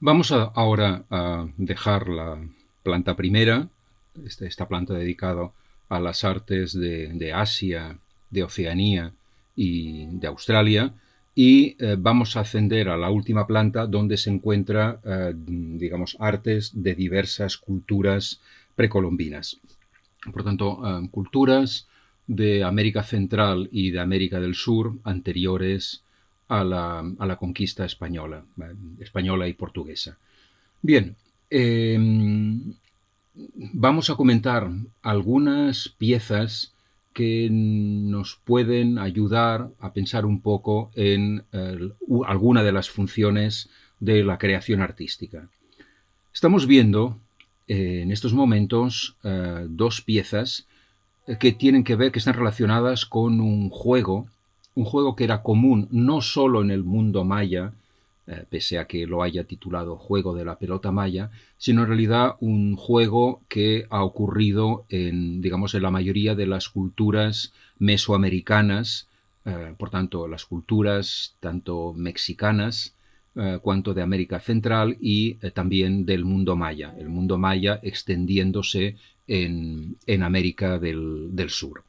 Vamos ahora a dejar la planta primera, esta planta dedicada a las artes de Asia, de Oceanía y de Australia, y vamos a ascender a la última planta donde se encuentra, digamos, artes de diversas culturas precolombinas. Por tanto, culturas de América Central y de América del Sur anteriores a la conquista española, española y portuguesa. Bien, eh, vamos a comentar algunas piezas que nos pueden ayudar a pensar un poco en alguna de las funciones de la creación artística. Estamos viendo en estos momentos dos piezas que tienen que ver, que están relacionadas con un juego que era común no solo en el mundo maya, pese a que lo haya titulado Juego de la Pelota Maya, sino en realidad un juego que ha ocurrido en, digamos, en la mayoría de las culturas mesoamericanas, por tanto, las culturas tanto mexicanas cuanto de América Central y también del mundo maya, el mundo maya extendiéndose en América del Sur.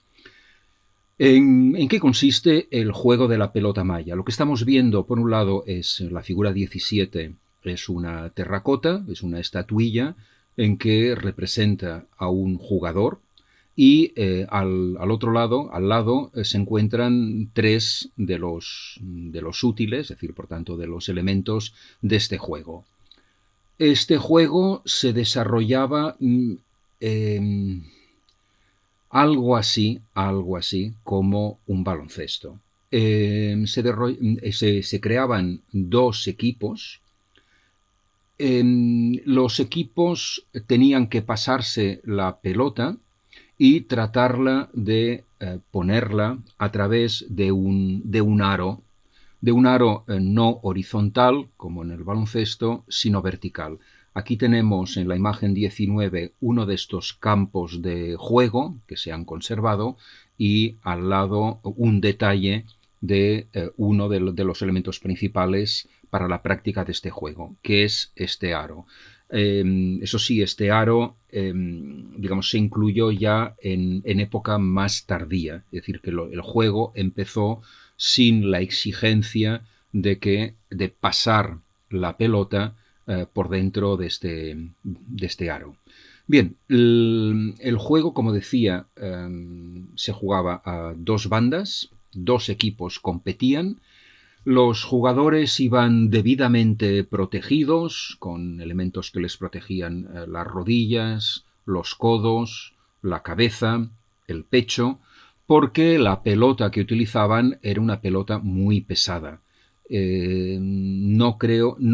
¿En qué consiste el juego de la pelota maya? Lo que estamos viendo, por un lado, es la figura 17, es una terracota, es una estatuilla en que representa a un jugador y al otro lado, al lado, se encuentran tres de los útiles, es decir, por tanto, de los elementos de este juego. Este juego se desarrollaba eh, algo así como un baloncesto. Se creaban dos equipos. Los equipos tenían que pasarse la pelota y tratarla de ponerla a través de un aro no horizontal, como en el baloncesto, sino vertical. Aquí tenemos en la imagen 19 uno de estos campos de juego que se han conservado y al lado un detalle de uno de los elementos principales para la práctica de este juego, que es este aro. Eso sí, este aro, digamos, se incluyó ya en época más tardía, es decir, que el juego empezó sin la exigencia de pasar la pelota por dentro de este aro. Bien, el juego, como decía, se jugaba a dos bandas, dos equipos competían, los jugadores iban debidamente protegidos, con elementos que les protegían las rodillas, los codos, la cabeza, el pecho, porque la pelota que utilizaban era una pelota muy pesada. No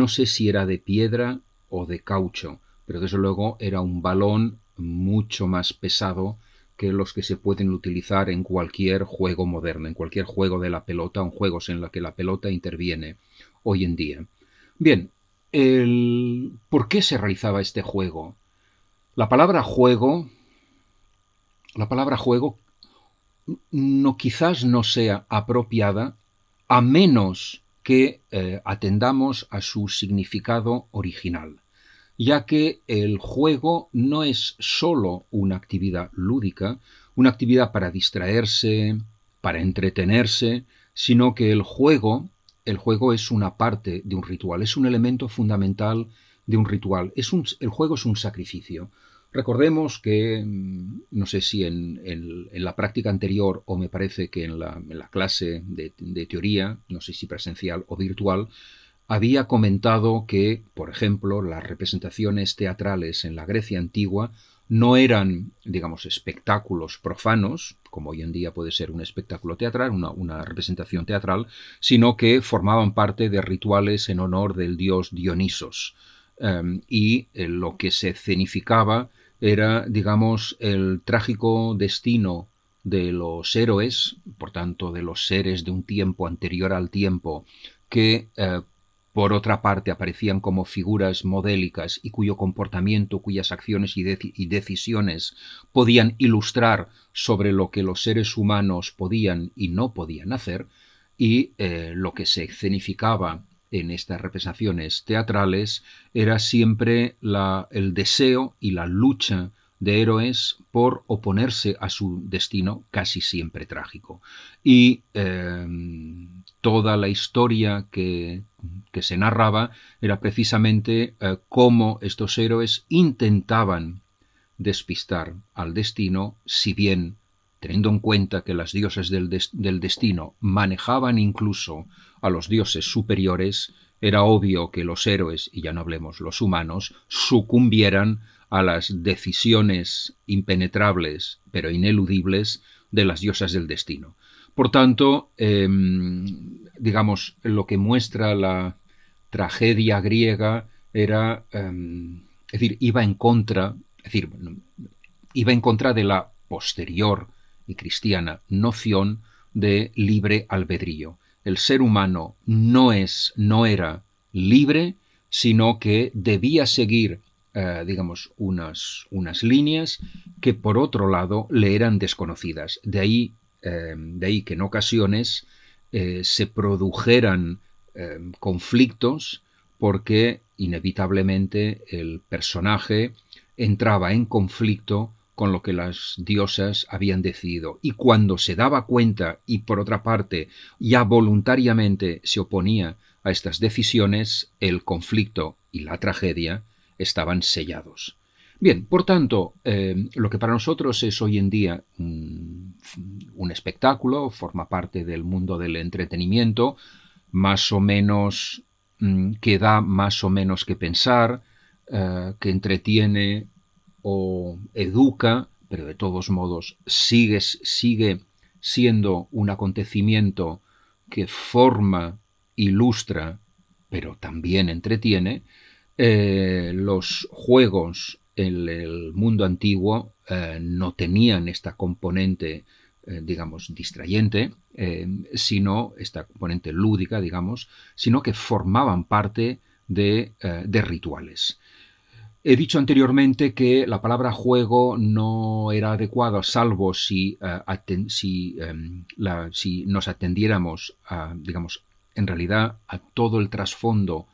sé si era de piedra o de caucho, pero desde luego era un balón mucho más pesado que los que se pueden utilizar en cualquier juego moderno, en cualquier juego de la pelota, en juegos en los que la pelota interviene hoy en día. Bien, ¿por qué se realizaba este juego? La palabra juego, la palabra juego quizás no sea apropiada a menos que atendamos a su significado original, ya que el juego no es sólo una actividad lúdica, una actividad para distraerse, para entretenerse, sino que el juego es una parte de un ritual, es un elemento fundamental de un ritual. El juego es un sacrificio. Recordemos que, no sé si en la práctica anterior o me parece que en la clase de teoría, no sé si presencial o virtual, había comentado que, por ejemplo, las representaciones teatrales en la Grecia antigua no eran, digamos, espectáculos profanos, como hoy en día puede ser un espectáculo teatral, una representación teatral, sino que formaban parte de rituales en honor del dios Dionisos. Lo que se escenificaba era, digamos, el trágico destino de los héroes, por tanto, de los seres de un tiempo anterior al tiempo, que por otra parte aparecían como figuras modélicas y cuyo comportamiento, cuyas acciones y decisiones podían ilustrar sobre lo que los seres humanos podían y no podían hacer, y lo que se escenificaba en estas representaciones teatrales era siempre el deseo y la lucha de héroes por oponerse a su destino, casi siempre trágico. Y toda la historia que se narraba era precisamente cómo estos héroes intentaban despistar al destino, si bien, teniendo en cuenta que las diosas del destino manejaban incluso a los dioses superiores, era obvio que los héroes, y ya no hablemos los humanos, sucumbieran a las decisiones impenetrables pero ineludibles de las diosas del destino. Por tanto, digamos, lo que muestra la tragedia griega era, es decir, iba en contra de la posterior y cristiana noción de libre albedrío. El ser humano no era libre, sino que debía seguir, digamos, unas líneas que por otro lado le eran desconocidas. De ahí que en ocasiones se produjeran conflictos porque inevitablemente el personaje entraba en conflicto con lo que las diosas habían decidido. Y cuando se daba cuenta y por otra parte ya voluntariamente se oponía a estas decisiones, el conflicto y la tragedia estaban sellados. Bien, por tanto, lo que para nosotros es hoy en día un espectáculo, forma parte del mundo del entretenimiento, más o menos que da más o menos que pensar, que entretiene o educa, pero de todos modos sigue siendo un acontecimiento que forma, ilustra, pero también entretiene. Los juegos en el mundo antiguo no tenían esta componente, digamos, distrayente, sino esta componente lúdica, digamos, sino que formaban parte de rituales. He dicho anteriormente que la palabra juego no era adecuada, salvo si nos atendiéramos a, digamos, en realidad a todo el trasfondo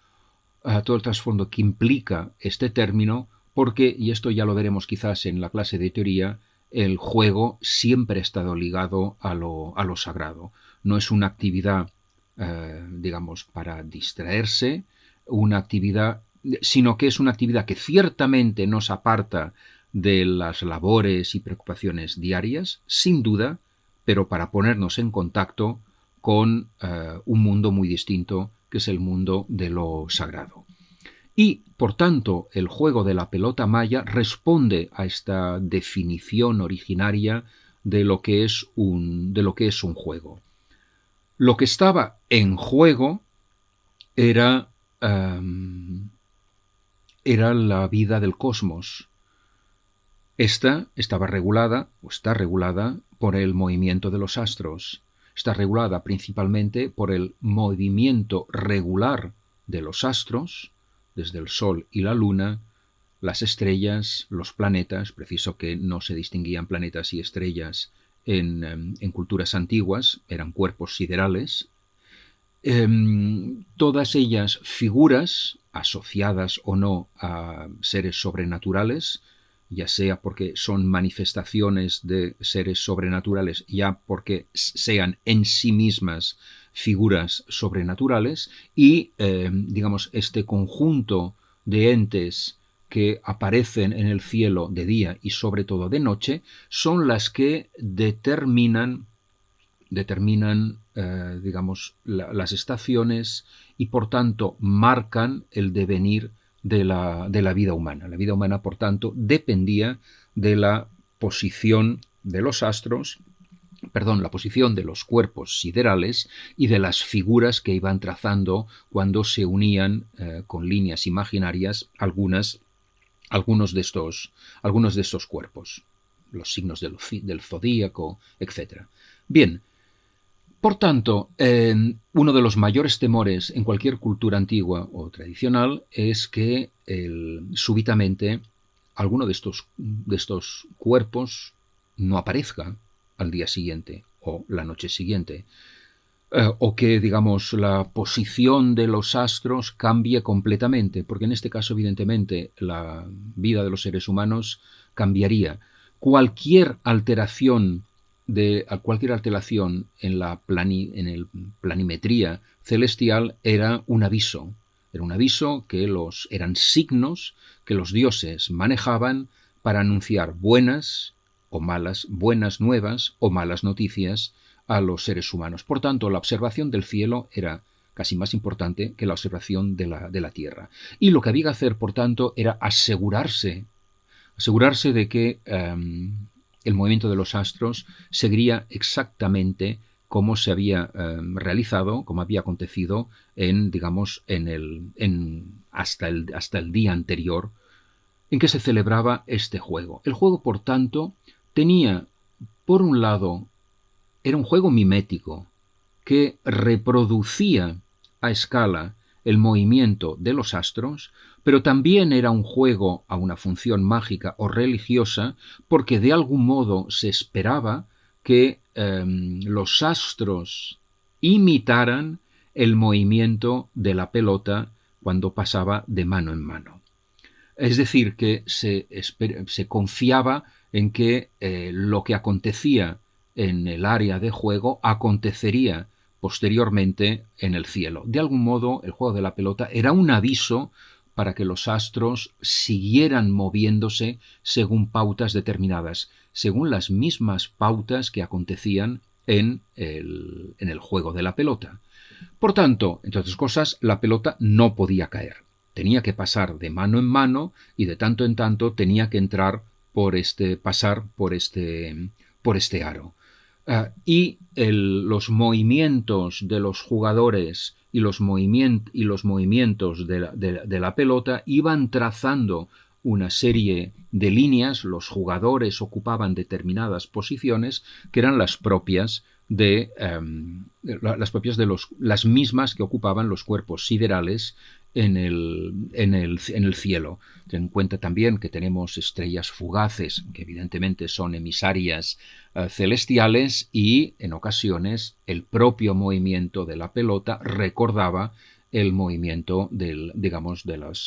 que implica este término, porque, y esto ya lo veremos quizás en la clase de teoría, el juego siempre ha estado ligado a lo sagrado. No es una actividad, digamos, para distraerse, una actividad, sino que es una actividad que ciertamente nos aparta de las labores y preocupaciones diarias, sin duda, pero para ponernos en contacto con un mundo muy distinto, que es el mundo de lo sagrado. Y, por tanto, el juego de la pelota maya responde a esta definición originaria de lo que es un juego. Lo que estaba en juego era la vida del cosmos. Esta estaba regulada, o está regulada, por el movimiento de los astros. Está regulada principalmente por el movimiento regular de los astros, desde el Sol y la Luna, las estrellas, los planetas. Preciso que no se distinguían planetas y estrellas en culturas antiguas, eran cuerpos siderales. Todas ellas figuras asociadas o no a seres sobrenaturales, ya sea porque son manifestaciones de seres sobrenaturales, ya porque sean en sí mismas figuras sobrenaturales, y digamos, este conjunto de entes que aparecen en el cielo de día y sobre todo de noche son las que determinan digamos, las estaciones y por tanto marcan el devenir de la vida humana. La vida humana, por tanto, dependía de la posición de los astros, la posición de los cuerpos siderales y de las figuras que iban trazando cuando se unían con líneas imaginarias algunos de estos cuerpos, los signos del zodíaco, etc. Bien. Por tanto, uno de los mayores temores en cualquier cultura antigua o tradicional es que súbitamente alguno de estos cuerpos no aparezca al día siguiente o la noche siguiente. o que, digamos, la posición de los astros cambie completamente, porque en este caso, evidentemente, la vida de los seres humanos cambiaría. Cualquier alteración en la planimetría celestial era un aviso. Era un aviso que eran signos que los dioses manejaban para anunciar buenas o malas, buenas nuevas o malas noticias a los seres humanos. Por tanto, la observación del cielo era casi más importante que la observación de la Tierra. Y lo que había que hacer, por tanto, era asegurarse de que el movimiento de los astros seguiría exactamente como se había realizado, como había acontecido hasta el día anterior en que se celebraba este juego. El juego, por tanto, tenía, por un lado, era un juego mimético que reproducía a escala el movimiento de los astros, pero también era un juego a una función mágica o religiosa, porque de algún modo se esperaba que los astros imitaran el movimiento de la pelota cuando pasaba de mano en mano. Es decir, que se confiaba en que lo que acontecía en el área de juego acontecería posteriormente en el cielo. De algún modo, el juego de la pelota era un aviso para que los astros siguieran moviéndose según pautas determinadas, según las mismas pautas que acontecían en el juego de la pelota. Por tanto, entre otras cosas, la pelota no podía caer. Tenía que pasar de mano en mano y de tanto en tanto tenía que pasar por este aro. Los movimientos de los jugadores y los movimientos de la pelota iban trazando una serie de líneas. Los jugadores ocupaban determinadas posiciones que eran las propias de las mismas que ocupaban los cuerpos siderales en el cielo. Ten en cuenta también que tenemos estrellas fugaces, que evidentemente son emisarias celestiales, y en ocasiones el propio movimiento de la pelota recordaba el movimiento de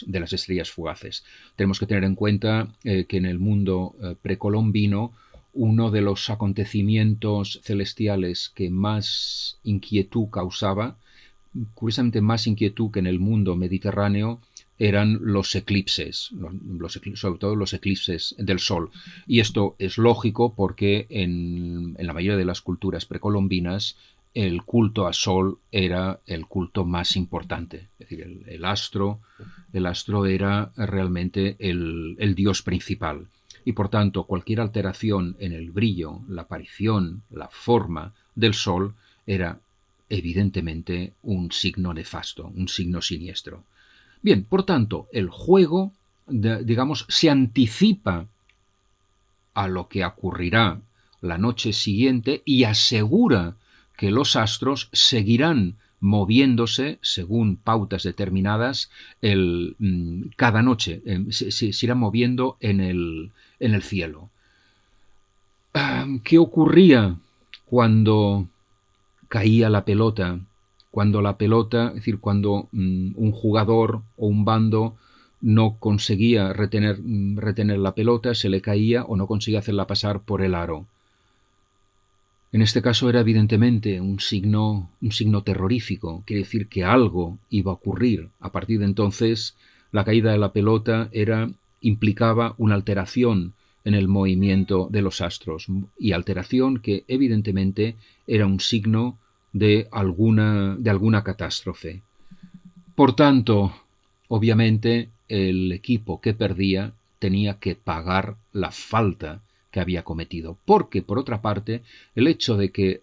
las estrellas fugaces. Tenemos que tener en cuenta que en el mundo precolombino uno de los acontecimientos celestiales que más inquietud causaba, curiosamente más inquietud que en el mundo mediterráneo, eran los eclipses, sobre todo los eclipses del Sol. Y esto es lógico porque en la mayoría de las culturas precolombinas el culto al Sol era el culto más importante. Es decir, el astro era realmente el dios principal. Y por tanto, cualquier alteración en el brillo, la aparición, la forma del Sol era evidentemente un signo nefasto, un signo siniestro. Bien, por tanto, el juego, se anticipa a lo que ocurrirá la noche siguiente y asegura que los astros seguirán moviéndose según pautas determinadas cada noche, se irán moviendo en el cielo. ¿Qué ocurría cuando caía la pelota? Cuando la pelota, es decir, cuando un jugador o un bando no conseguía retener la pelota, se le caía o no conseguía hacerla pasar por el aro. En este caso era evidentemente un signo terrorífico, quiere decir que algo iba a ocurrir. A partir de entonces, la caída de la pelota implicaba una alteración en el movimiento de los astros, y alteración que evidentemente era un signo de alguna catástrofe. Por tanto, obviamente, el equipo que perdía tenía que pagar la falta que había cometido, porque por otra parte el hecho de que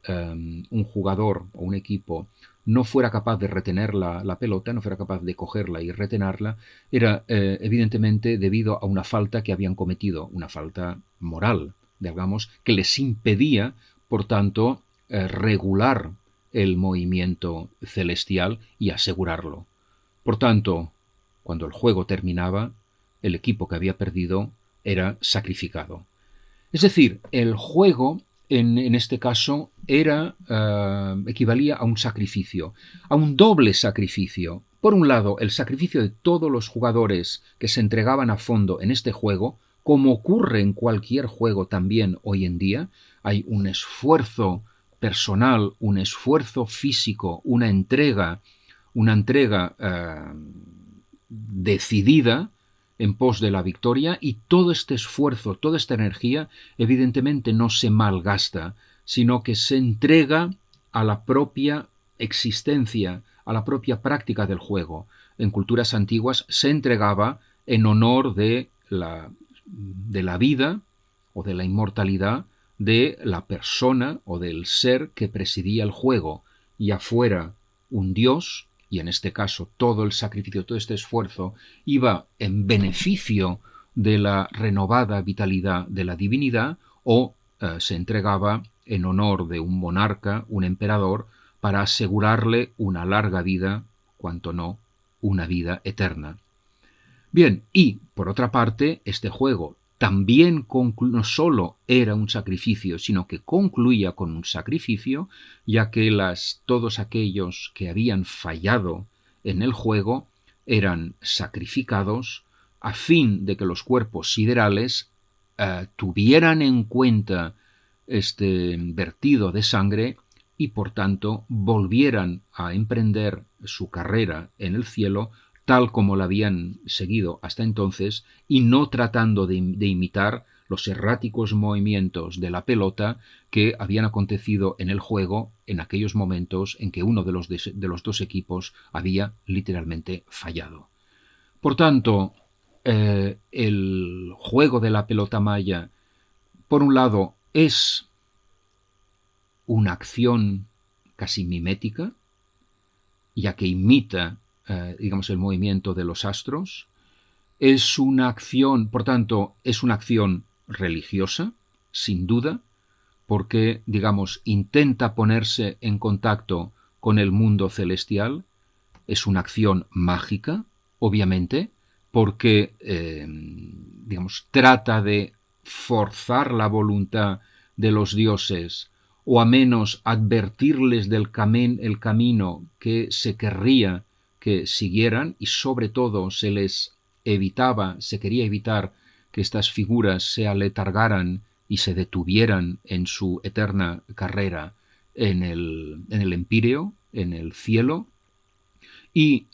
un jugador o un equipo no fuera capaz de retener la pelota, no fuera capaz de cogerla y retenerla, era evidentemente debido a una falta que habían cometido, una falta moral, digamos, que les impedía, por tanto, regular el movimiento celestial y asegurarlo. Por tanto, cuando el juego terminaba, el equipo que había perdido era sacrificado. Es decir, el juego en este caso, equivalía a un sacrificio, a un doble sacrificio. Por un lado, el sacrificio de todos los jugadores que se entregaban a fondo en este juego, como ocurre en cualquier juego también hoy en día, hay un esfuerzo personal, un esfuerzo físico, una entrega decidida en pos de la victoria, y todo este esfuerzo, toda esta energía, evidentemente no se malgasta, sino que se entrega a la propia existencia, a la propia práctica del juego. En culturas antiguas se entregaba en honor de la vida o de la inmortalidad de la persona o del ser que presidía el juego, ya fuera un dios, y en este caso todo el sacrificio, todo este esfuerzo iba en beneficio de la renovada vitalidad de la divinidad, o se entregaba en honor de un monarca, un emperador, para asegurarle una larga vida, cuanto no una vida eterna. Bien, y por otra parte, este juego también no solo era un sacrificio, sino que concluía con un sacrificio, ya que todos aquellos que habían fallado en el juego eran sacrificados a fin de que los cuerpos siderales tuvieran en cuenta este vertido de sangre y por tanto volvieran a emprender su carrera en el cielo tal como la habían seguido hasta entonces, y no tratando de imitar los erráticos movimientos de la pelota que habían acontecido en el juego en aquellos momentos en que uno de los dos equipos había literalmente fallado. Por tanto, el juego de la pelota maya, por un lado, es una acción casi mimética, ya que imita digamos, el movimiento de los astros. Es una acción, por tanto, es una acción religiosa, sin duda, porque, digamos, intenta ponerse en contacto con el mundo celestial. Es una acción mágica, obviamente, porque, digamos, trata de forzar la voluntad de los dioses, o a menos advertirles del el camino que se querría que siguieran, y sobre todo se quería evitar que estas figuras se aletargaran y se detuvieran en su eterna carrera en el empíreo, en el cielo. Y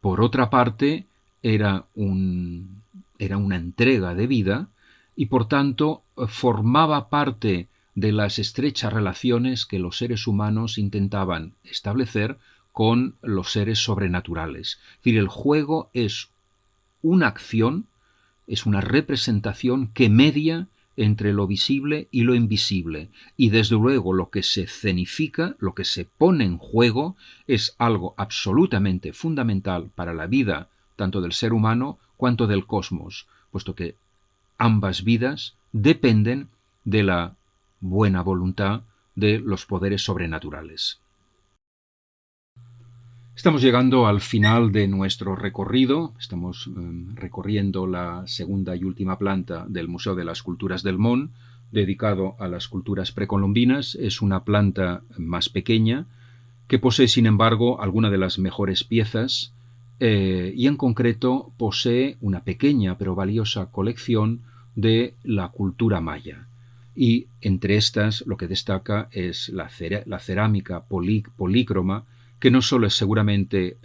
por otra parte era una entrega de vida, y por tanto formaba parte de las estrechas relaciones que los seres humanos intentaban establecer con los seres sobrenaturales. Es decir, el juego es una acción, es una representación que media entre lo visible y lo invisible. Y desde luego lo que se escenifica, lo que se pone en juego, es algo absolutamente fundamental para la vida tanto del ser humano cuanto del cosmos, puesto que ambas vidas dependen de la buena voluntad de los poderes sobrenaturales. Estamos llegando al final de nuestro recorrido. Estamos recorriendo la segunda y última planta del Museo de las Culturas del Món, dedicado a las culturas precolombinas. Es una planta más pequeña que posee, sin embargo, algunas de las mejores piezas, y en concreto posee una pequeña pero valiosa colección de la cultura maya. Y entre estas lo que destaca es la cerámica polícroma, que no solo es seguramente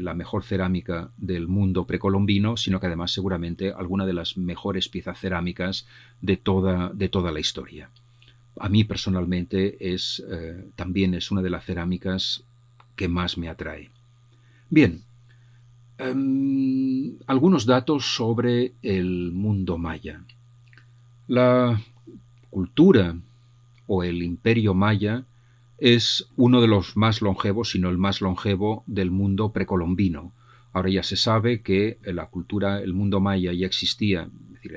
la mejor cerámica del mundo precolombino, sino que además seguramente alguna de las mejores piezas cerámicas de toda la historia. A mí personalmente también es una de las cerámicas que más me atrae. Bien, algunos datos sobre el mundo maya. La cultura o el imperio maya es uno de los más longevos, si no el más longevo, del mundo precolombino. Ahora ya se sabe que el mundo maya ya existía, es decir,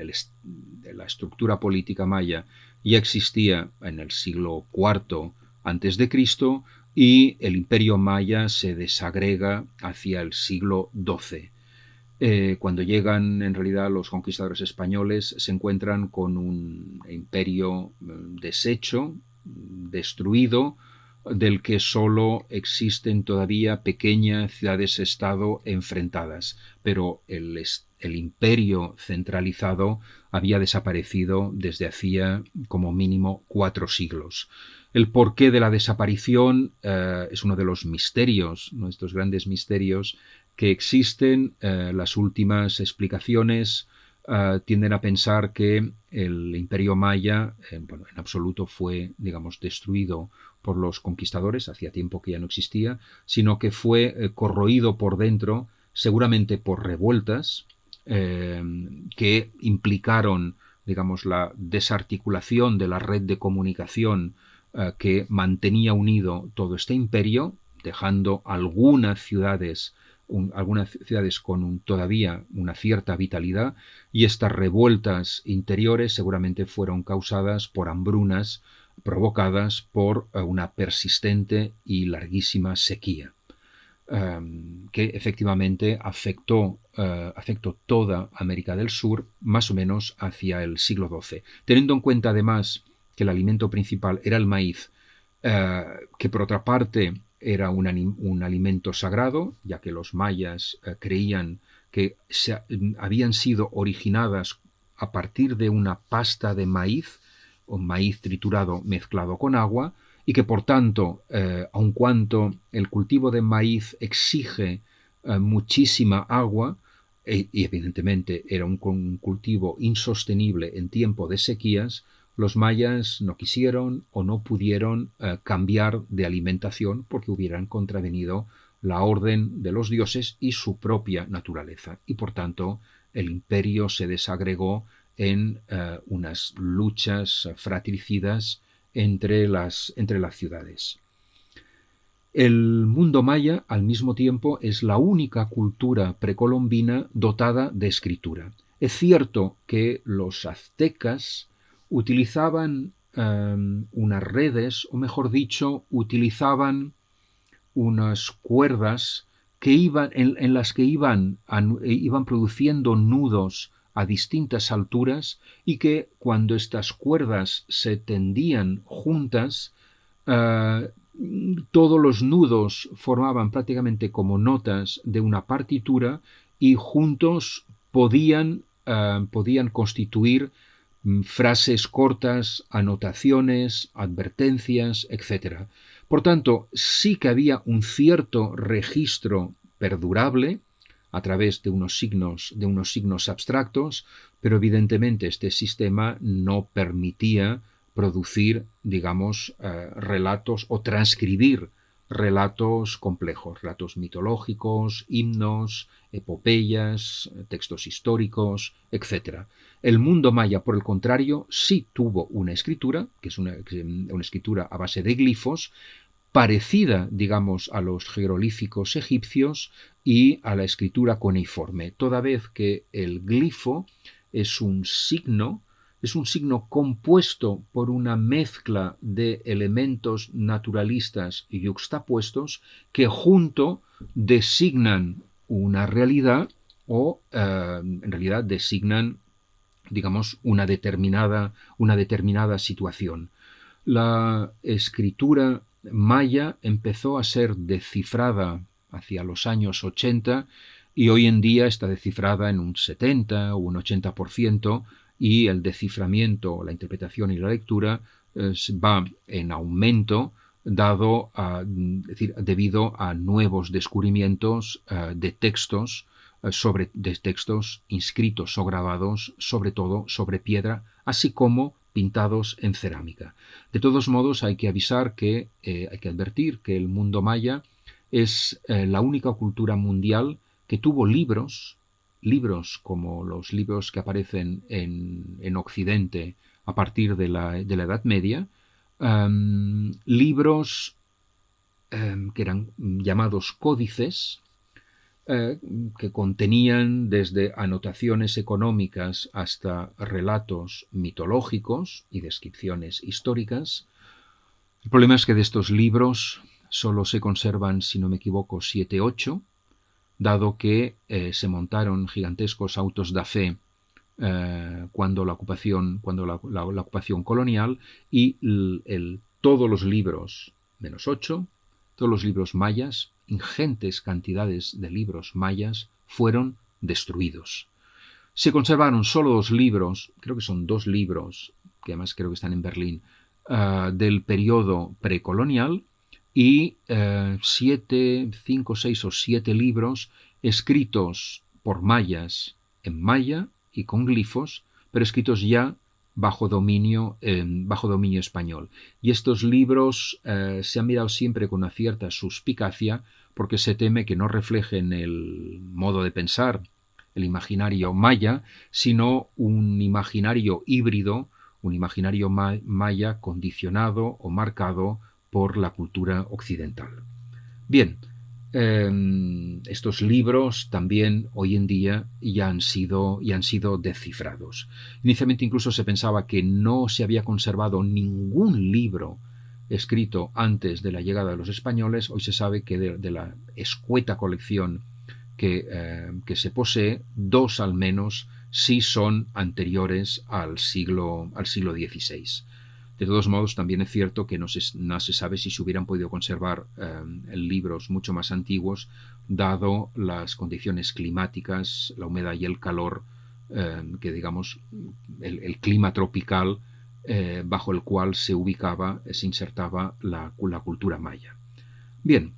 la estructura política maya ya existía en el siglo IV antes de Cristo, y el imperio maya se desagrega hacia el siglo XII. Cuando llegan en realidad los conquistadores españoles, se encuentran con un imperio deshecho, destruido, del que solo existen todavía pequeñas ciudades-estado enfrentadas, pero el imperio centralizado había desaparecido desde hacía como mínimo 4 siglos. El porqué de la desaparición es uno de los misterios, nuestros grandes misterios que existen. Las últimas explicaciones tienden a pensar que el imperio maya, en absoluto fue, digamos, destruido por los conquistadores, hacía tiempo que ya no existía, sino que fue corroído por dentro, seguramente por revueltas que implicaron, digamos, la desarticulación de la red de comunicación que mantenía unido todo este imperio, dejando algunas ciudades con todavía una cierta vitalidad, y estas revueltas interiores seguramente fueron causadas por hambrunas provocadas por una persistente y larguísima sequía, que efectivamente afectó toda América del Sur más o menos hacia el siglo XII. Teniendo en cuenta además que el alimento principal era el maíz, que por otra parte era un alimento sagrado, ya que los mayas creían que habían sido originadas a partir de una pasta de maíz, o maíz triturado mezclado con agua, y que por tanto, aun cuando el cultivo de maíz exige muchísima agua, y evidentemente era un cultivo insostenible en tiempo de sequías, los mayas no quisieron o no pudieron cambiar de alimentación porque hubieran contravenido la orden de los dioses y su propia naturaleza. Y por tanto el imperio se desagregó en unas luchas fratricidas entre las ciudades. El mundo maya, al mismo tiempo, es la única cultura precolombina dotada de escritura. Es cierto que los aztecas utilizaban unas redes, o mejor dicho, utilizaban unas cuerdas que en las que iban produciendo nudos a distintas alturas, y que cuando estas cuerdas se tendían juntas, todos los nudos formaban prácticamente como notas de una partitura, y juntos podían constituir frases cortas, anotaciones, advertencias, etc. Por tanto, sí que había un cierto registro perdurable a través de unos signos abstractos, pero evidentemente este sistema no permitía producir, digamos, relatos o transcribir relatos complejos, relatos mitológicos, himnos, epopeyas, textos históricos, etc. El mundo maya, por el contrario, sí tuvo una escritura, que es una escritura a base de glifos, parecida, digamos, a los jeroglíficos egipcios y a la escritura cuneiforme, toda vez que el glifo es un signo compuesto por una mezcla de elementos naturalistas y yuxtapuestos que junto designan una realidad, o en realidad designan, digamos, una determinada situación. La escritura maya empezó a ser descifrada hacia los años 80, y hoy en día está descifrada en un 70 o un 80%, y el desciframiento, la interpretación y la lectura va en aumento debido a nuevos descubrimientos de textos inscritos o grabados, sobre todo sobre piedra, así como pintados en cerámica. De todos modos, hay que advertir que el mundo maya es la única cultura mundial que tuvo libros como los libros que aparecen en Occidente a partir de la Edad Media, libros que eran llamados códices, que contenían desde anotaciones económicas hasta relatos mitológicos y descripciones históricas. El problema es que de estos libros solo se conservan, si no me equivoco, 7 u 8, dado que se montaron gigantescos autos de fe cuando la ocupación colonial, y el todos los libros, menos 8, todos los libros mayas, ingentes cantidades de libros mayas, fueron destruidos. Se conservaron solo 2 libros, creo que son 2 libros, que además creo que están en Berlín, del periodo precolonial, y 5, 6 o 7 libros escritos por mayas en maya y con glifos, pero escritos ya bajo dominio español. Y estos libros se han mirado siempre con una cierta suspicacia, porque se teme que no reflejen el modo de pensar, el imaginario maya, sino un imaginario híbrido, un imaginario maya condicionado o marcado por la cultura occidental. Bien, estos libros también hoy en día ya han sido descifrados. Inicialmente incluso se pensaba que no se había conservado ningún libro escrito antes de la llegada de los españoles. Hoy se sabe que de la escueta colección que se posee, 2 al menos sí son anteriores al siglo XVI. De todos modos, también es cierto que no se sabe si se hubieran podido conservar libros mucho más antiguos, dado las condiciones climáticas, la humedad y el calor, que digamos, el clima tropical bajo el cual se insertaba la cultura maya. Bien,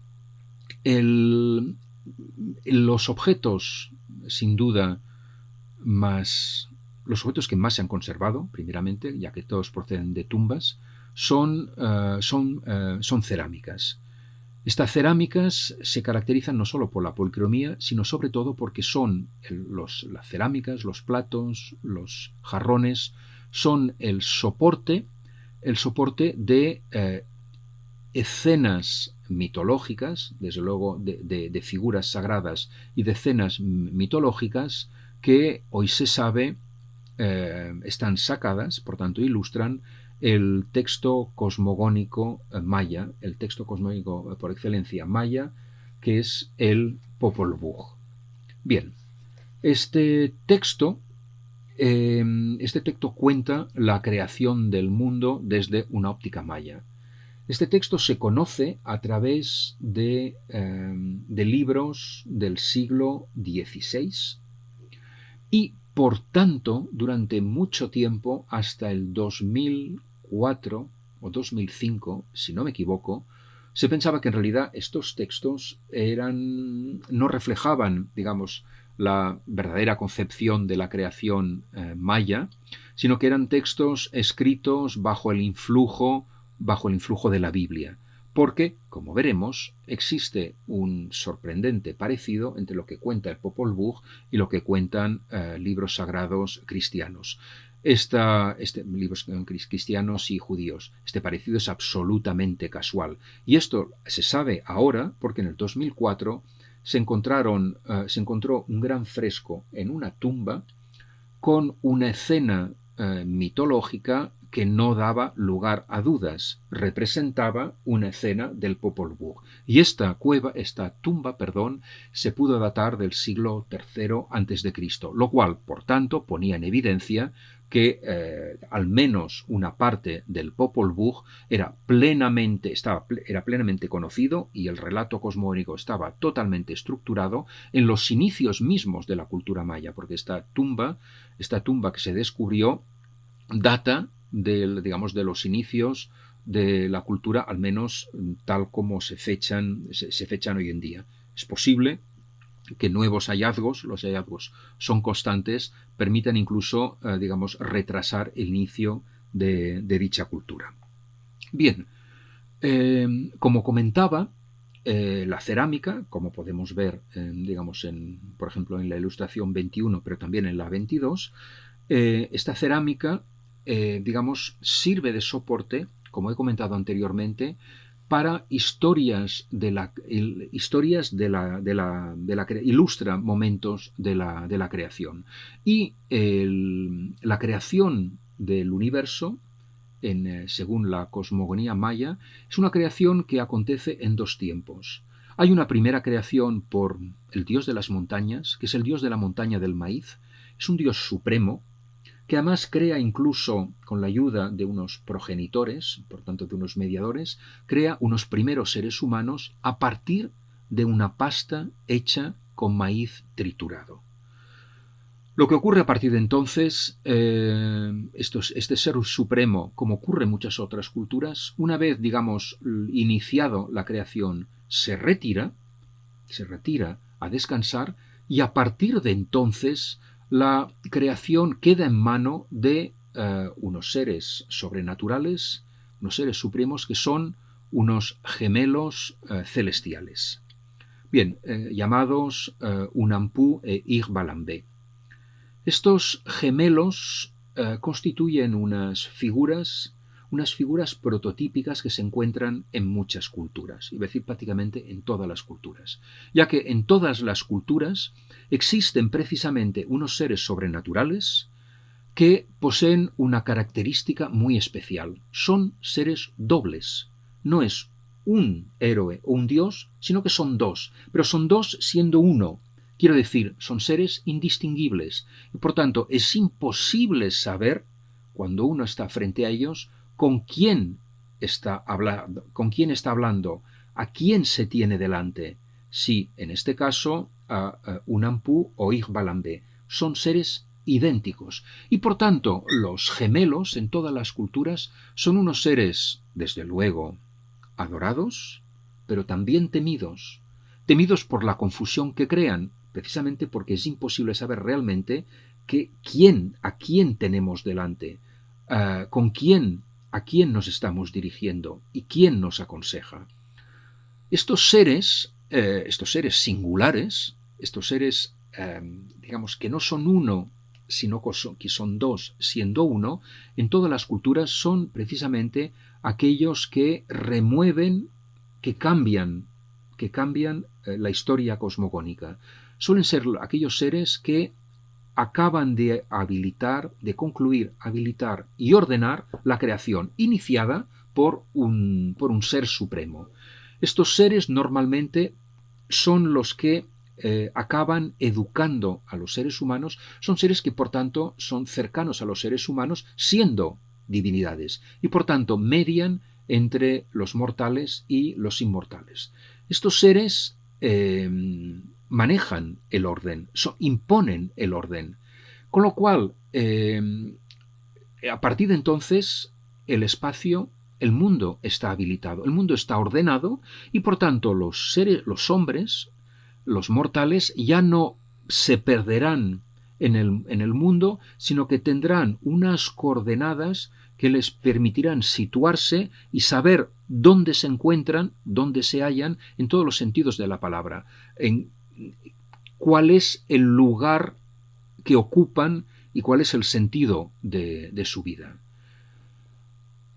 los objetos, sin duda, los objetos que más se han conservado, primeramente, ya que todos proceden de tumbas, son cerámicas. Estas cerámicas se caracterizan no solo por la policromía, sino sobre todo porque son las cerámicas, los platos, los jarrones, son el soporte de escenas mitológicas, desde luego de figuras sagradas y de escenas mitológicas que hoy se sabe están sacadas, por tanto ilustran el texto cosmogónico maya, el texto cosmogónico por excelencia maya, que es el Popol Vuh. Bien, este texto cuenta la creación del mundo desde una óptica maya. Este texto se conoce a través de libros del siglo XVI y, por tanto, durante mucho tiempo, hasta el 2004 o 2005, si no me equivoco, se pensaba que en realidad estos textos no reflejaban, digamos, la verdadera concepción de la creación maya, sino que eran textos escritos bajo el influjo de la Biblia, porque, como veremos, existe un sorprendente parecido entre lo que cuenta el Popol Vuh y lo que cuentan libros sagrados cristianos. Libros cristianos y judíos. Este parecido es absolutamente casual. Y esto se sabe ahora porque en el 2004 se encontró un gran fresco en una tumba con una escena mitológica que no daba lugar a dudas, representaba una escena del Popol Vuh. Y esta tumba, se pudo datar del siglo III a.C., lo cual, por tanto, ponía en evidencia que al menos una parte del Popol Vuh era plenamente conocido y el relato cosmogónico estaba totalmente estructurado en los inicios mismos de la cultura maya, porque esta tumba que se descubrió data de los inicios de la cultura, al menos tal como se fechan hoy en día. Es posible que nuevos hallazgos, los hallazgos son constantes, permitan incluso, retrasar el inicio de dicha cultura. Bien, como comentaba, la cerámica, como podemos ver, por ejemplo, en la ilustración 21, pero también en la 22, esta cerámica sirve de soporte, como he comentado anteriormente, para ilustra momentos de la creación. Y la creación del universo, según la cosmogonía maya, es una creación que acontece en 2 tiempos. Hay una primera creación por el dios de las montañas, que es el dios de la montaña del maíz. Es un dios supremo, que además crea incluso, con la ayuda de unos progenitores, por tanto de unos mediadores, crea unos primeros seres humanos a partir de una pasta hecha con maíz triturado. Lo que ocurre a partir de entonces, este ser supremo, como ocurre en muchas otras culturas, una vez, digamos, iniciado la creación, se retira a descansar, y a partir de entonces la creación queda en mano de unos seres sobrenaturales, unos seres supremos que son unos gemelos celestiales, bien, llamados Unampu e Igbalambé. Estos gemelos constituyen unas figuras prototípicas que se encuentran en muchas culturas, iba a decir prácticamente en todas las culturas, ya que en todas las culturas existen precisamente unos seres sobrenaturales que poseen una característica muy especial. Son seres dobles, no es un héroe o un dios, sino que son dos, pero son dos siendo uno. Quiero decir, son seres indistinguibles y por tanto es imposible saber, cuando uno está frente a ellos, con quién está hablando, a quién se tiene delante, si en este caso Unampu o Igbalambé son seres idénticos. Y por tanto, los gemelos en todas las culturas son unos seres, desde luego, adorados, pero también temidos por la confusión que crean, precisamente porque es imposible saber realmente a quién tenemos delante, a quién nos estamos dirigiendo y quién nos aconseja. Estos seres singulares, estos seres, digamos, que no son uno, sino que son dos, siendo uno, en todas las culturas son precisamente aquellos que remueven, que cambian la historia cosmogónica. Suelen ser aquellos seres que acaban de concluir, habilitar y ordenar la creación iniciada por un ser supremo. Estos seres normalmente son los que acaban educando a los seres humanos, son seres que por tanto son cercanos a los seres humanos siendo divinidades y por tanto median entre los mortales y los inmortales. Estos seres manejan el orden, imponen el orden, con lo cual a partir de entonces el espacio, el mundo está habilitado, el mundo está ordenado y por tanto los hombres, los mortales, ya no se perderán en el mundo, sino que tendrán unas coordenadas que les permitirán situarse y saber dónde se encuentran, dónde se hallan, en todos los sentidos de la palabra, en cuál es el lugar que ocupan y cuál es el sentido de su vida.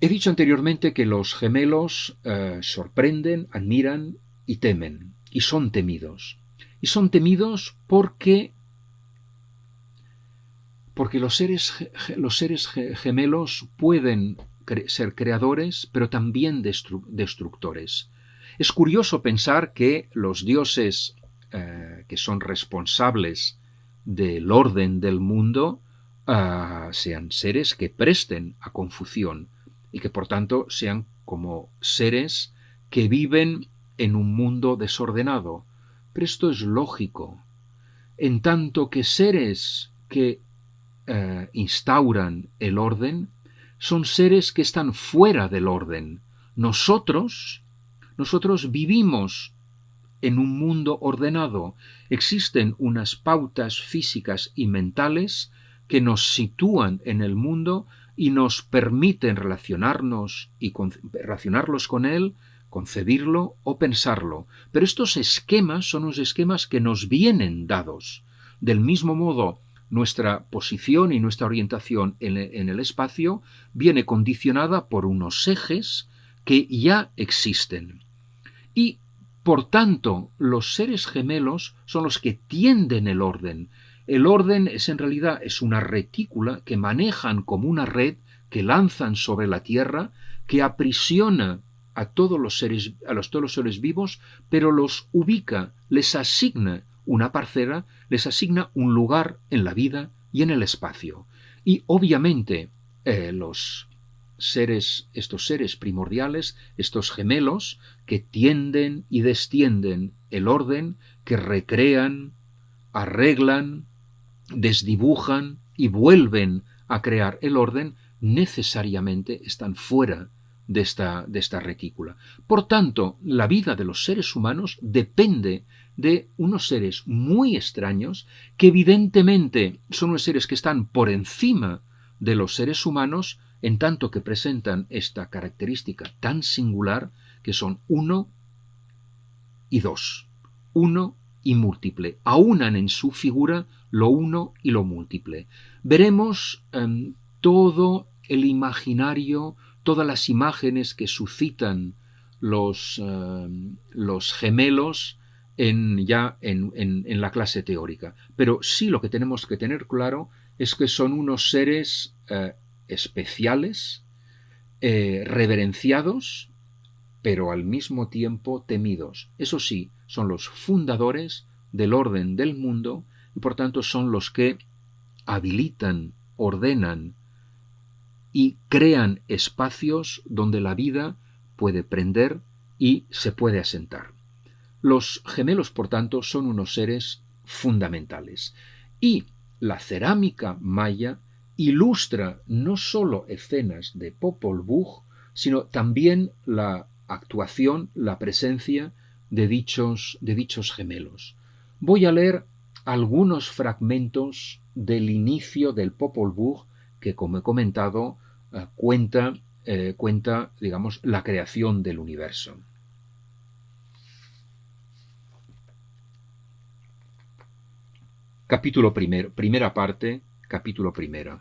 He dicho anteriormente que los gemelos sorprenden, admiran y temen, y son temidos. Y son temidos porque los seres gemelos pueden ser creadores, pero también destructores. Es curioso pensar que los dioses que son responsables del orden del mundo sean seres que presten a confusión y que por tanto sean como seres que viven en un mundo desordenado. Pero esto es lógico, en tanto que seres que instauran el orden son seres que están fuera del orden. Nosotros vivimos en un mundo ordenado. Existen unas pautas físicas y mentales que nos sitúan en el mundo y nos permiten relacionarnos con él, concebirlo o pensarlo. Pero estos esquemas son unos esquemas que nos vienen dados. Del mismo modo, nuestra posición y nuestra orientación en el espacio viene condicionada por unos ejes que ya existen. Y, por tanto, los seres gemelos son los que tienden el orden. El orden en realidad es una retícula que manejan como una red, que lanzan sobre la tierra, que aprisiona a todos los seres vivos, pero los ubica, les asigna una parcela, les asigna un lugar en la vida y en el espacio. Y obviamente estos seres primordiales, estos gemelos que tienden y destienden el orden, que recrean, arreglan, desdibujan y vuelven a crear el orden, necesariamente están fuera de esta retícula. Por tanto, la vida de los seres humanos depende de unos seres muy extraños que evidentemente son unos seres que están por encima de los seres humanos en tanto que presentan esta característica tan singular que son uno y dos, uno y múltiple, aunan en su figura lo uno y lo múltiple. Veremos todo el imaginario, todas las imágenes que suscitan los gemelos en la clase teórica. Pero sí lo que tenemos que tener claro es que son unos seres especiales, reverenciados, pero al mismo tiempo temidos. Eso sí, son los fundadores del orden del mundo y por tanto son los que habilitan, ordenan y crean espacios donde la vida puede prender y se puede asentar. Los gemelos, por tanto, son unos seres fundamentales. Y la cerámica maya ilustra no solo escenas de Popol Vuh, sino también la actuación, la presencia de dichos gemelos. Voy a leer algunos fragmentos del inicio del Popol Vuh que, como he comentado, cuenta, digamos, la creación del universo. Capítulo primero, primera parte, capítulo primero.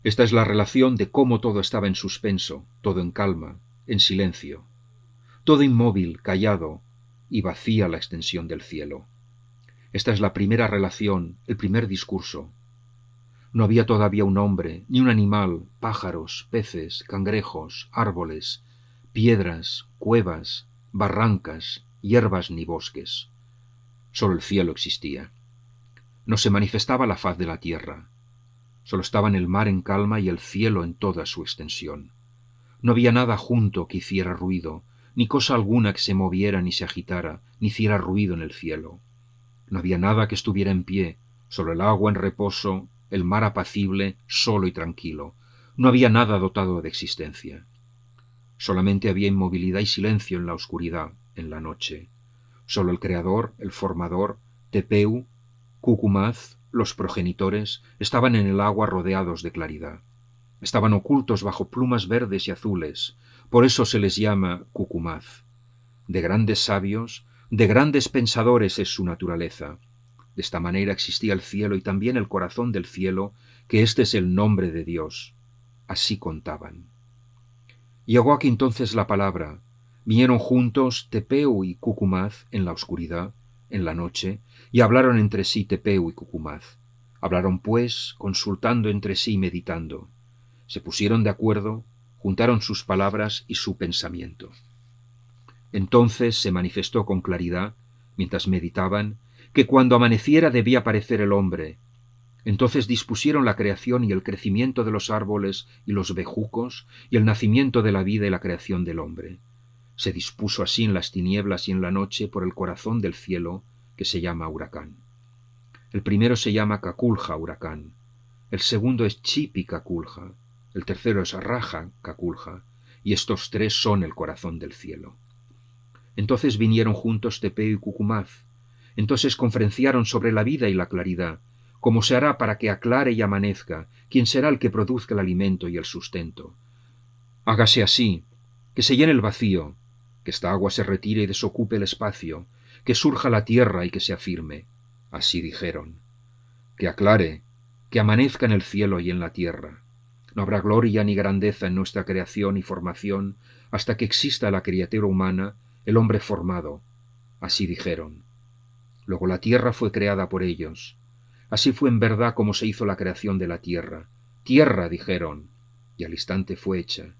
Esta es la relación de cómo todo estaba en suspenso, todo en calma, en silencio, todo inmóvil, callado y vacía la extensión del cielo. Esta es la primera relación, el primer discurso. No había todavía un hombre, ni un animal, pájaros, peces, cangrejos, árboles, piedras, cuevas, barrancas, hierbas ni bosques. Solo el cielo existía. No se manifestaba la faz de la tierra. Solo estaban el mar en calma y el cielo en toda su extensión. No había nada junto que hiciera ruido, ni cosa alguna que se moviera ni se agitara, ni hiciera ruido en el cielo. No había nada que estuviera en pie, solo el agua en reposo, el mar apacible, solo y tranquilo. No había nada dotado de existencia. Solamente había inmovilidad y silencio en la oscuridad, en la noche. Solo el Creador, el Formador, Tepeu, Cucumaz, los progenitores, estaban en el agua rodeados de claridad. Estaban ocultos bajo plumas verdes y azules, por eso se les llama Cucumaz. De grandes sabios, de grandes pensadores es su naturaleza. De esta manera existía el cielo y también el corazón del cielo, que este es el nombre de Dios. Así contaban. Llegó aquí entonces la palabra. Vinieron juntos Tepeu y Cucumaz en la oscuridad, en la noche, y hablaron entre sí Tepeu y Cucumaz. Hablaron pues, consultando entre sí y meditando. Se pusieron de acuerdo, juntaron sus palabras y su pensamiento. Entonces se manifestó con claridad, mientras meditaban, que cuando amaneciera debía aparecer el hombre. Entonces dispusieron la creación y el crecimiento de los árboles y los bejucos, y el nacimiento de la vida y la creación del hombre. Se dispuso así en las tinieblas y en la noche por el corazón del cielo, que se llama huracán. El primero se llama Caculja, huracán. El segundo es Chipi Caculja. El tercero es Raja Caculja. Y estos tres son el corazón del cielo. Entonces vinieron juntos Tepeu y Cucumaz. Entonces conferenciaron sobre la vida y la claridad, cómo se hará para que aclare y amanezca, quién será el que produzca el alimento y el sustento. Hágase así, que se llene el vacío, que esta agua se retire y desocupe el espacio, que surja la tierra y que se afirme. Así dijeron. Que aclare, que amanezca en el cielo y en la tierra. No habrá gloria ni grandeza en nuestra creación y formación hasta que exista la criatura humana, el hombre formado. Así dijeron. Luego la tierra fue creada por ellos. Así fue en verdad como se hizo la creación de la tierra. Tierra, dijeron, y al instante fue hecha.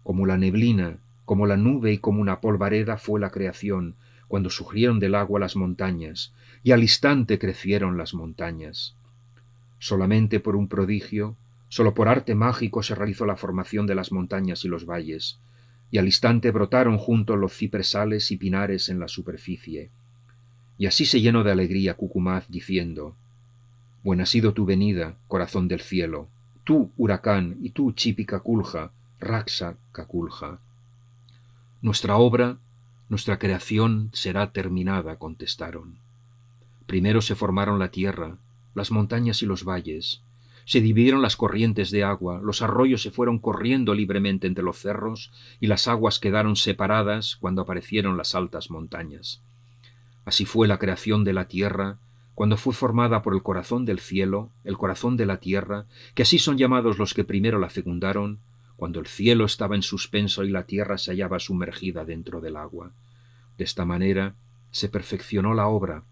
Como la neblina, como la nube y como una polvareda fue la creación, cuando surgieron del agua las montañas, y al instante crecieron las montañas. Solamente por un prodigio, solo por arte mágico se realizó la formación de las montañas y los valles, y al instante brotaron juntos los cipresales y pinares en la superficie. Y así se llenó de alegría Cucumaz, diciendo: Buena ha sido tu venida, corazón del cielo, tú, huracán, y tú, Chipicaculja, Raxa Caculja. Nuestra obra, nuestra creación será terminada, contestaron. Primero se formaron la tierra, las montañas y los valles. Se dividieron las corrientes de agua, los arroyos se fueron corriendo libremente entre los cerros y las aguas quedaron separadas cuando aparecieron las altas montañas. Así fue la creación de la tierra, cuando fue formada por el corazón del cielo, el corazón de la tierra, que así son llamados los que primero la fecundaron, cuando el cielo estaba en suspenso y la tierra se hallaba sumergida dentro del agua. De esta manera se perfeccionó la obra,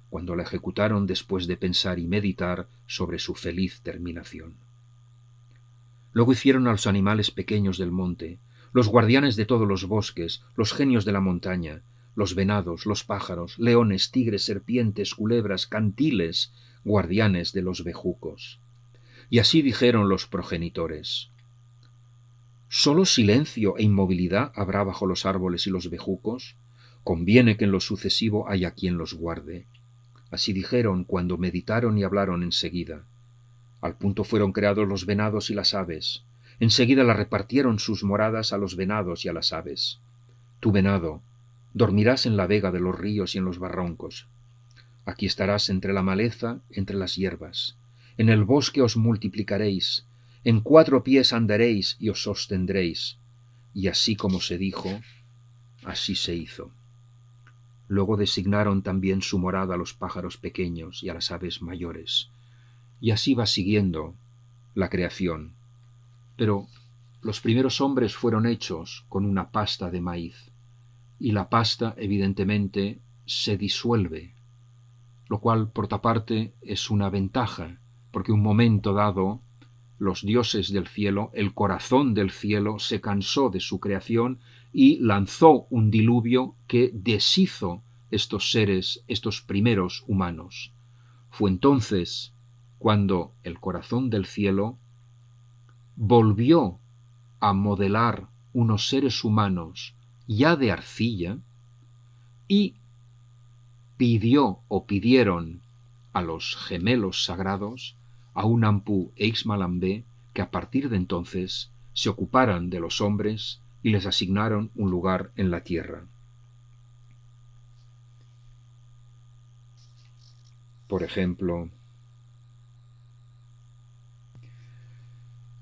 cuando la ejecutaron después de pensar y meditar sobre su feliz terminación. Luego hicieron a los animales pequeños del monte, los guardianes de todos los bosques, los genios de la montaña, los venados, los pájaros, leones, tigres, serpientes, culebras, cantiles, guardianes de los bejucos. Y así dijeron los progenitores: ¿Solo silencio e inmovilidad habrá bajo los árboles y los bejucos? Conviene que en lo sucesivo haya quien los guarde. Así dijeron cuando meditaron y hablaron enseguida. Al punto fueron creados los venados y las aves. Enseguida la repartieron sus moradas a los venados y a las aves. Tú, venado, dormirás en la vega de los ríos y en los barrancos. Aquí estarás entre la maleza, entre las hierbas. En el bosque os multiplicaréis, en 4 pies andaréis y os sostendréis. Y así como se dijo, así se hizo. Luego designaron también su morada a los pájaros pequeños y a las aves mayores. Y así va siguiendo la creación. Pero los primeros hombres fueron hechos con una pasta de maíz. Y la pasta, evidentemente, se disuelve, lo cual, por otra parte, es una ventaja, porque un momento dado, los dioses del cielo, el corazón del cielo, se cansó de su creación y lanzó un diluvio que deshizo estos seres, estos primeros humanos. Fue entonces cuando el corazón del cielo volvió a modelar unos seres humanos ya de arcilla y pidió o pidieron a los gemelos sagrados, a Unampu e Ixmalambé, que a partir de entonces se ocuparan de los hombres y les asignaron un lugar en la tierra. Por ejemplo,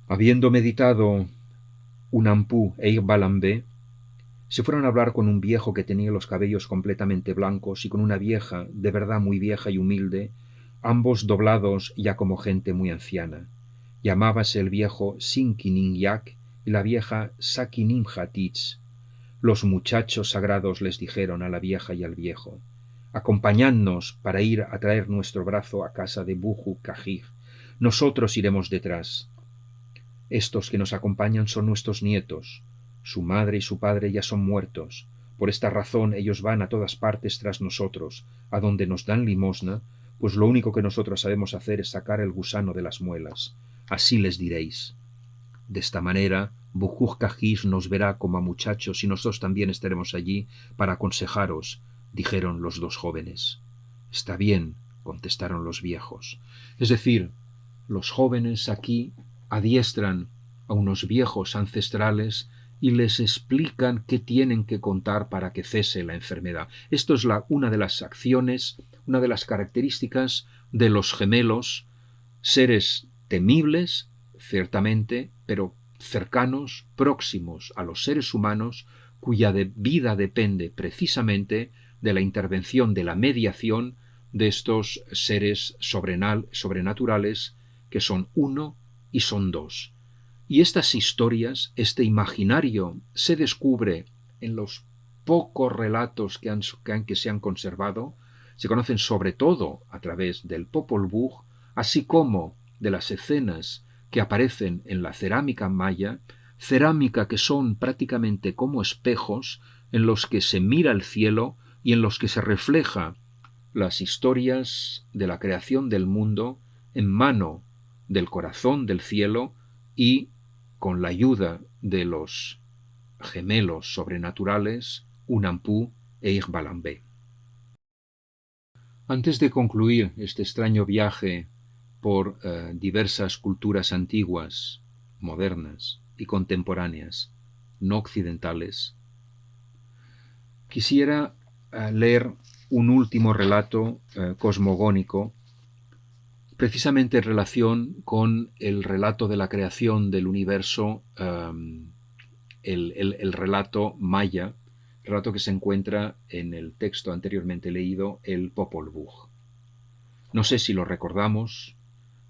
habiendo meditado Unampu e Ixmalambé, se fueron a hablar con un viejo que tenía los cabellos completamente blancos y con una vieja, de verdad muy vieja y humilde, ambos doblados ya como gente muy anciana. Llamábase el viejo Sinkininyak y la vieja Sakinimhatich. Los muchachos sagrados les dijeron a la vieja y al viejo: acompañadnos para ir a traer nuestro brazo a casa de Buju Kajij. Nosotros iremos detrás. Estos que nos acompañan son nuestros nietos. Su madre y su padre ya son muertos. Por esta razón ellos van a todas partes tras nosotros, a donde nos dan limosna, pues lo único que nosotros sabemos hacer es sacar el gusano de las muelas. Así les diréis. De esta manera, Bujuj Kajij nos verá como a muchachos y nosotros también estaremos allí para aconsejaros, dijeron los dos jóvenes. Está bien, contestaron los viejos. Es decir, los jóvenes aquí adiestran a unos viejos ancestrales y les explican qué tienen que contar para que cese la enfermedad. Esto es una de las acciones, una de las características de los gemelos, seres temibles, ciertamente, pero cercanos, próximos a los seres humanos, cuya vida depende precisamente de la intervención, de la mediación de estos seres sobrenaturales que son uno y son dos. Y estas historias, este imaginario, se descubre en los pocos relatos que se han conservado, se conocen sobre todo a través del Popol Vuh, así como de las escenas que aparecen en la cerámica maya, cerámica que son prácticamente como espejos en los que se mira el cielo y en los que se refleja las historias de la creación del mundo en mano del corazón del cielo y con la ayuda de los gemelos sobrenaturales Unampu e Igbalambé. Antes de concluir este extraño viaje por diversas culturas antiguas, modernas y contemporáneas, no occidentales, quisiera leer un último relato cosmogónico, precisamente en relación con el relato de la creación del universo, el relato maya, relato que se encuentra en el texto anteriormente leído, el Popol Vuh. No sé si lo recordamos,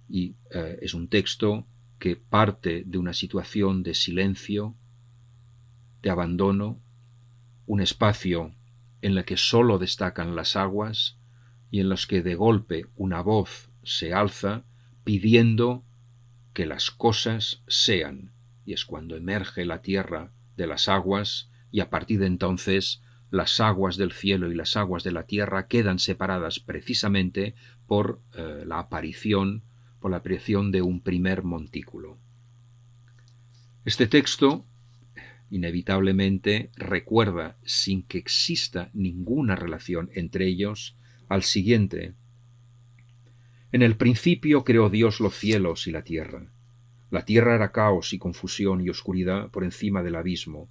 y es un texto que parte de una situación de silencio, de abandono, un espacio en el que solo destacan las aguas y en los que de golpe una voz se alza pidiendo que las cosas sean, y es cuando emerge la tierra de las aguas, y a partir de entonces las aguas del cielo y las aguas de la tierra quedan separadas precisamente por la aparición de un primer montículo. Este texto inevitablemente recuerda, sin que exista ninguna relación entre ellos, al siguiente: en el principio creó Dios los cielos y la tierra. La tierra era caos y confusión y oscuridad por encima del abismo,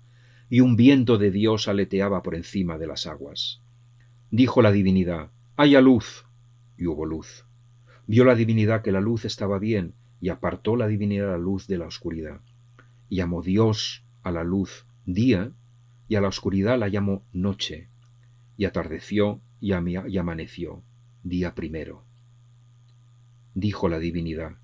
y un viento de Dios aleteaba por encima de las aguas. Dijo la divinidad: haya luz, y hubo luz. Vio la divinidad que la luz estaba bien, y apartó la divinidad la luz de la oscuridad. Y llamó Dios a la luz día, y a la oscuridad la llamó noche, y atardeció y amaneció, día primero. Dijo la divinidad: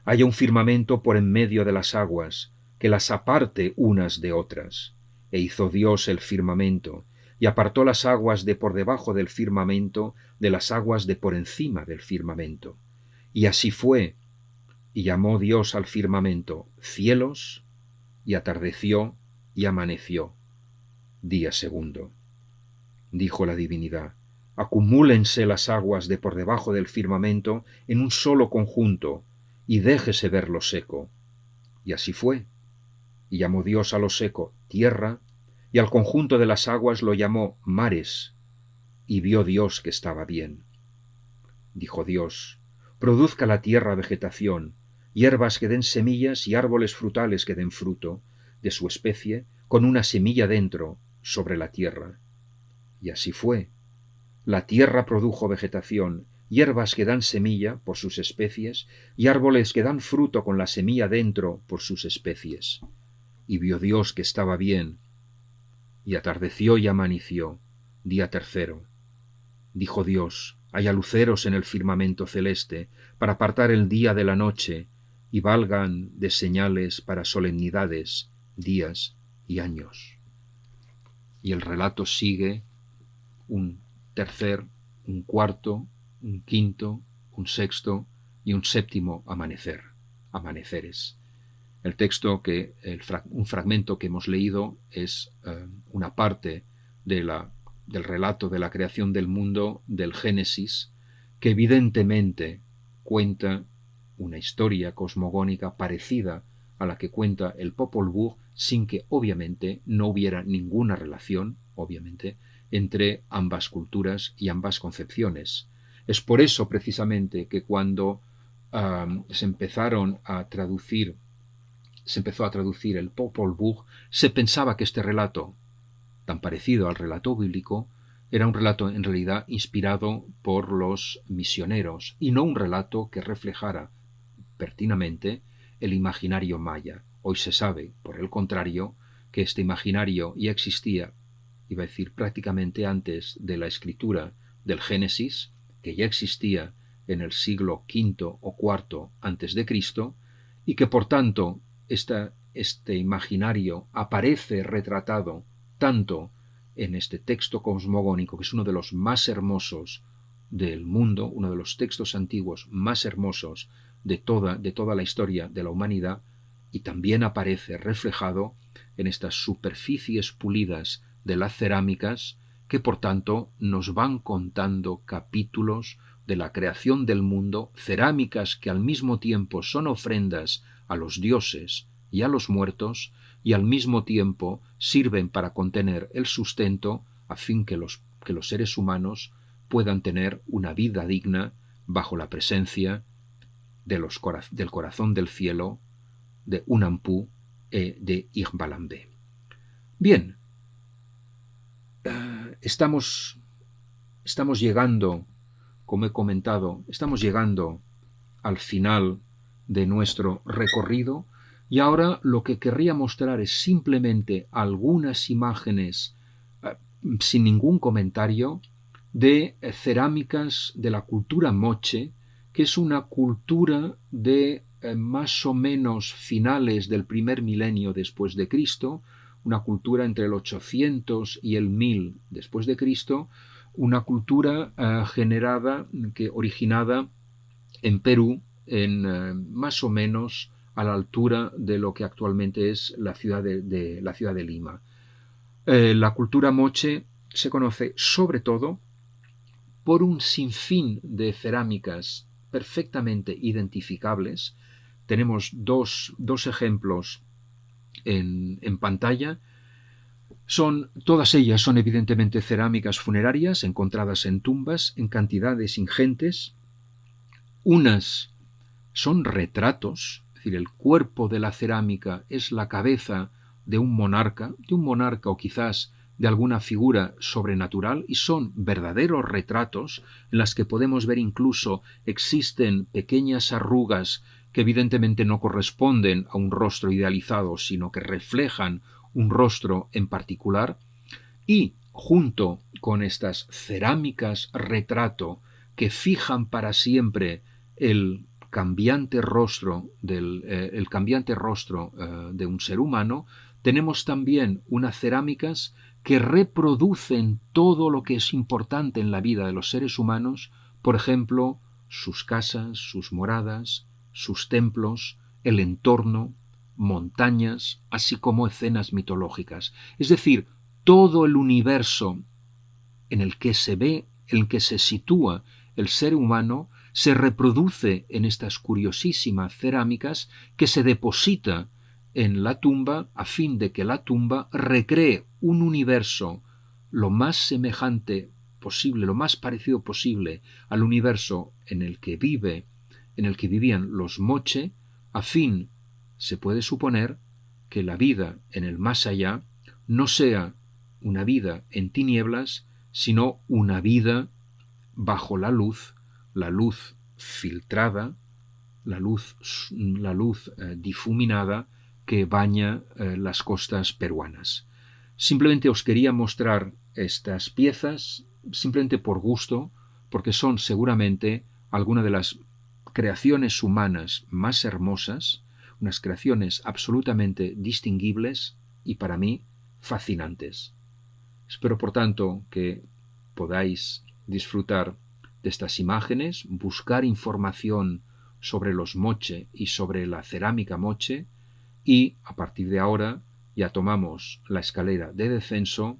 haya un firmamento por en medio de las aguas, que las aparte unas de otras. E hizo Dios el firmamento, y apartó las aguas de por debajo del firmamento de las aguas de por encima del firmamento. Y así fue, y llamó Dios al firmamento cielos, y atardeció y amaneció, día segundo. Dijo la divinidad: acumúlense las aguas de por debajo del firmamento en un solo conjunto, y déjese ver lo seco. Y así fue. Y llamó Dios a lo seco tierra, y al conjunto de las aguas lo llamó mares, y vio Dios que estaba bien. Dijo Dios: produzca la tierra vegetación, hierbas que den semillas y árboles frutales que den fruto, de su especie, con una semilla dentro, sobre la tierra. Y así fue. La tierra produjo vegetación, hierbas que dan semilla por sus especies, y árboles que dan fruto con la semilla dentro por sus especies. Y vio Dios que estaba bien. Y atardeció y amaneció, día tercero. Dijo Dios: haya luceros en el firmamento celeste, para apartar el día de la noche, y valgan de señales para solemnidades, días y años. Y el relato sigue: un tercer, un cuarto, un quinto, un sexto y un séptimo amaneceres. El texto un fragmento que hemos leído es una parte del relato de la creación del mundo del Génesis, que evidentemente cuenta una historia cosmogónica parecida a la que cuenta el Popol Vuh, sin que obviamente no hubiera ninguna relación, obviamente, entre ambas culturas y ambas concepciones. Es por eso precisamente que cuando se empezó a traducir el Popol Vuh, se pensaba que este relato, tan parecido al relato bíblico, era un relato en realidad inspirado por los misioneros y no un relato que reflejara pertinentemente el imaginario maya. Hoy se sabe, por el contrario, que este imaginario ya existía, iba a decir prácticamente antes de la escritura del Génesis, que ya existía en el siglo V o IV antes de Cristo, y que por tanto este imaginario aparece retratado tanto en este texto cosmogónico, que es uno de los más hermosos del mundo, uno de los textos antiguos más hermosos de toda la historia de la humanidad, y también aparece reflejado en estas superficies pulidas de las cerámicas, que por tanto nos van contando capítulos de la creación del mundo, cerámicas que al mismo tiempo son ofrendas a los dioses y a los muertos, y al mismo tiempo sirven para contener el sustento a fin que los seres humanos puedan tener una vida digna bajo la presencia del corazón del cielo, de Unampu y de Igbalambé. Bien, estamos llegando, como he comentado, estamos llegando al final de nuestro recorrido, y ahora lo que querría mostrar es simplemente algunas imágenes sin ningún comentario de cerámicas de la cultura moche, que es una cultura de más o menos finales del primer milenio después de Cristo, una cultura entre el 800 y el 1000 después de Cristo, una cultura originada en Perú, más o menos a la altura de lo que actualmente es la ciudad de Lima. La cultura moche se conoce sobre todo por un sinfín de cerámicas perfectamente identificables. Tenemos dos ejemplos en pantalla. Todas ellas son evidentemente cerámicas funerarias encontradas en tumbas en cantidades ingentes. Unas son retratos, es decir, el cuerpo de la cerámica es la cabeza de un monarca o quizás de alguna figura sobrenatural, y son verdaderos retratos en las que podemos ver incluso existen pequeñas arrugas que evidentemente no corresponden a un rostro idealizado, sino que reflejan un rostro en particular. Y junto con estas cerámicas retrato que fijan para siempre el cambiante rostro de un ser humano, tenemos también unas cerámicas que reproducen todo lo que es importante en la vida de los seres humanos, por ejemplo, sus casas, sus moradas, sus templos, el entorno, montañas, así como escenas mitológicas. Es decir, todo el universo en el que se sitúa el ser humano se reproduce en estas curiosísimas cerámicas que se deposita en la tumba a fin de que la tumba recree un universo lo más semejante posible, lo más parecido posible al universo en el que vivían los moche, a fin, se puede suponer, que la vida en el más allá no sea una vida en tinieblas, sino una vida bajo la luz filtrada, la luz difuminada que baña las costas peruanas. Simplemente os quería mostrar estas piezas, simplemente por gusto, porque son seguramente algunas de las creaciones humanas más hermosas, unas creaciones absolutamente distinguibles y para mí fascinantes. Espero, por tanto, que podáis disfrutar de estas imágenes, buscar información sobre los moche y sobre la cerámica moche, y a partir de ahora ya tomamos la escalera de descenso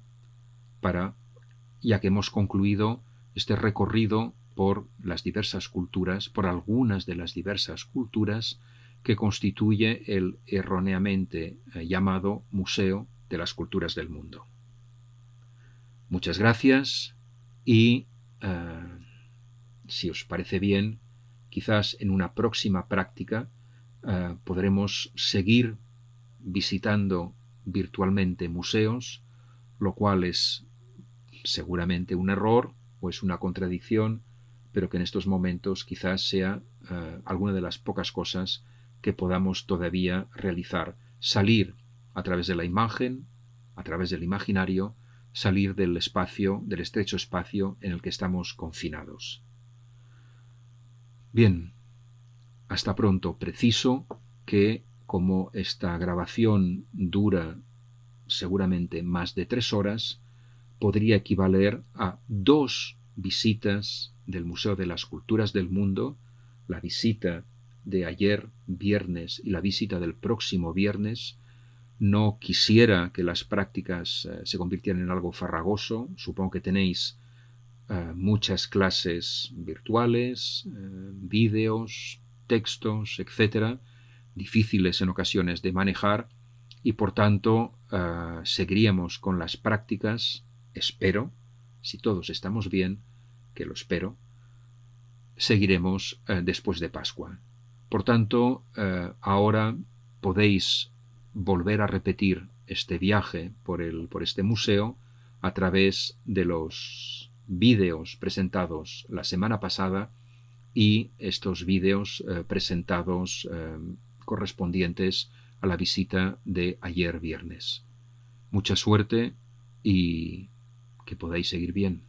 ya que hemos concluido este recorrido por las diversas culturas, por algunas de las diversas culturas que constituye el erróneamente llamado Museo de las Culturas del Mundo. Muchas gracias y si os parece bien, quizás en una próxima práctica podremos seguir visitando virtualmente museos, lo cual es seguramente un error o es una contradicción, pero que en estos momentos quizás sea alguna de las pocas cosas que podamos todavía realizar. Salir a través de la imagen, a través del imaginario, salir del estrecho espacio en el que estamos confinados. Bien, hasta pronto. Preciso que, como esta grabación dura seguramente más de 3 horas, podría equivaler a 2 visitas del Museo de las Culturas del Mundo, la visita de ayer viernes y la visita del próximo viernes. No quisiera que las prácticas se convirtieran en algo farragoso. Supongo que tenéis muchas clases virtuales, vídeos, textos, etcétera, difíciles en ocasiones de manejar, y por tanto seguiríamos con las prácticas, espero, si todos estamos bien, que lo espero, seguiremos después de Pascua. Por tanto, ahora podéis volver a repetir este viaje por este museo a través de los vídeos presentados la semana pasada y estos vídeos presentados correspondientes a la visita de ayer viernes. Mucha suerte y que podáis seguir bien.